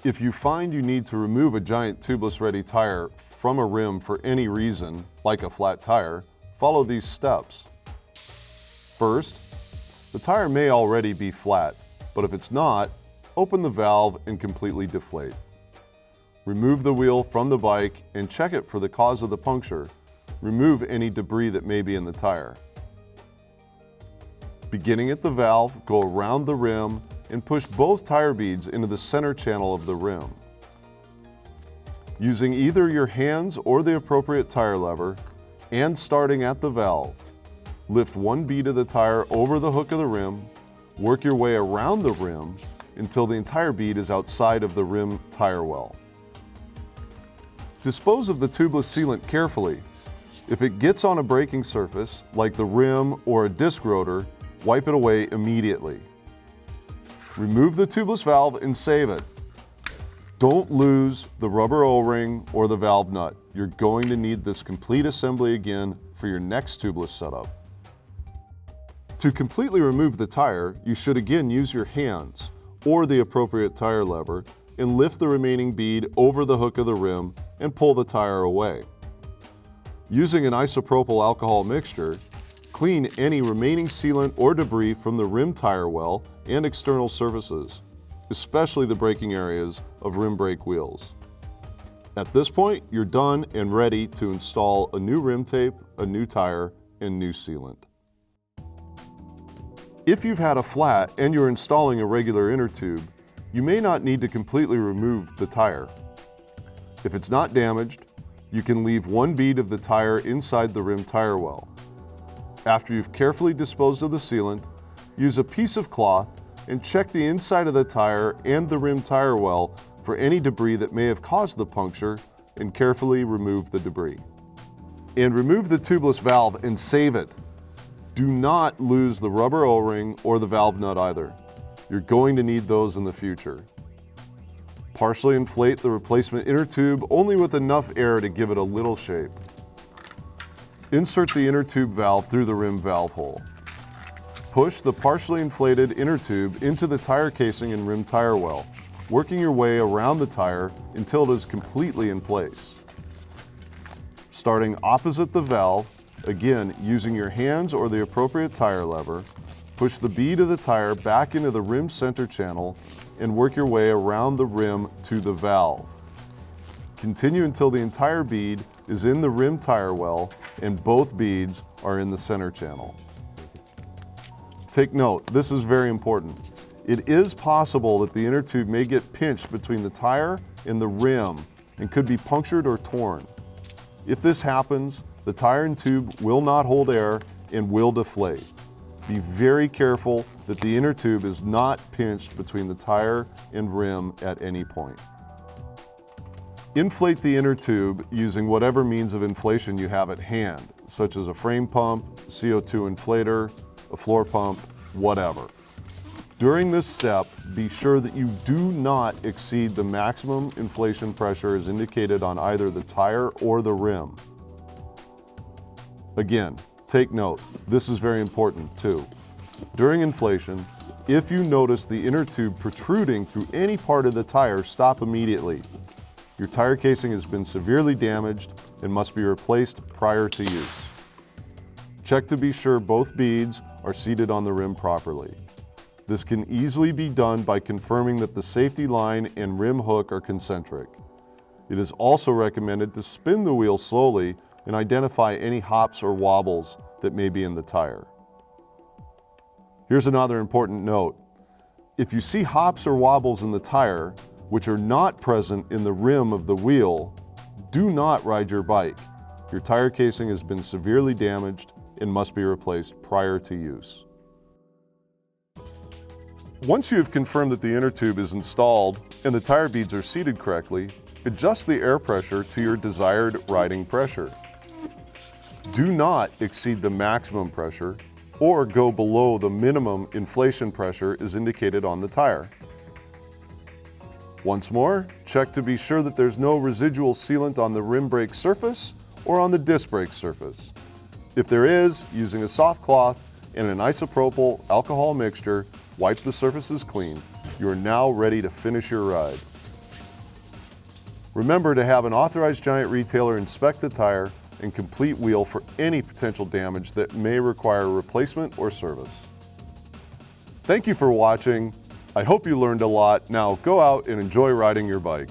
If you find you need to remove a giant Tubeless-Ready tire from a rim for any reason, like a flat tire, follow these steps. First, the tire may already be flat, but if it's not, open the valve and completely deflate. Remove the wheel from the bike and check it for the cause of the puncture. Remove any debris that may be in the tire. Beginning at the valve, go around the rim and push both tire beads into the center channel of the rim. Using either your hands or the appropriate tire lever, and starting at the valve, lift one bead of the tire over the hook of the rim, work your way around the rim until the entire bead is outside of the rim tire well. Dispose of the tubeless sealant carefully. If it gets on a braking surface, like the rim or a disc rotor, wipe it away immediately. Remove the tubeless valve and save it. Don't lose the rubber O-ring or the valve nut. You're going to need this complete assembly again for your next tubeless setup. To completely remove the tire, you should again use your hands or the appropriate tire lever and lift the remaining bead over the hook of the rim and pull the tire away. Using an isopropyl alcohol mixture, clean any remaining sealant or debris from the rim tire well and external surfaces, especially the braking areas of rim brake wheels. At this point, you're done and ready to install a new rim tape, a new tire, and new sealant. If you've had a flat and you're installing a regular inner tube, you may not need to completely remove the tire. If it's not damaged, you can leave one bead of the tire inside the rim tire well. After you've carefully disposed of the sealant, use a piece of cloth and check the inside of the tire and the rim tire well for any debris that may have caused the puncture and carefully remove the debris. And remove the tubeless valve and save it. Do not lose the rubber O-ring or the valve nut either. You're going to need those in the future. Partially inflate the replacement inner tube only with enough air to give it a little shape. Insert the inner tube valve through the rim valve hole. Push the partially inflated inner tube into the tire casing and rim tire well, working your way around the tire until it is completely in place. Starting opposite the valve, again using your hands or the appropriate tire lever, push the bead of the tire back into the rim center channel and work your way around the rim to the valve. Continue until the entire bead is in the rim tire well and both beads are in the center channel. Take note, this is very important. It is possible that the inner tube may get pinched between the tire and the rim and could be punctured or torn. If this happens, the tire and tube will not hold air and will deflate. Be very careful that the inner tube is not pinched between the tire and rim at any point. Inflate the inner tube using whatever means of inflation you have at hand, such as a frame pump, CO2 inflator, a floor pump, whatever. During this step, be sure that you do not exceed the maximum inflation pressure as indicated on either the tire or the rim. Again, take note, this is very important too. During inflation, if you notice the inner tube protruding through any part of the tire, stop immediately. Your tire casing has been severely damaged and must be replaced prior to use. Check to be sure both beads are seated on the rim properly. This can easily be done by confirming that the safety line and rim hook are concentric. It is also recommended to spin the wheel slowly and identify any hops or wobbles that may be in the tire. Here's another important note. If you see hops or wobbles in the tire, which are not present in the rim of the wheel, do not ride your bike. Your tire casing has been severely damaged and must be replaced prior to use. Once you have confirmed that the inner tube is installed and the tire beads are seated correctly, adjust the air pressure to your desired riding pressure. Do not exceed the maximum pressure or go below the minimum inflation pressure as indicated on the tire. Once more, check to be sure that there's no residual sealant on the rim brake surface or on the disc brake surface. If there is, using a soft cloth and an isopropyl alcohol mixture, wipe the surfaces clean. You are now ready to finish your ride. Remember to have an authorized Giant retailer inspect the tire and complete wheel for any potential damage that may require replacement or service. Thank you for watching. I hope you learned a lot. Now go out and enjoy riding your bike.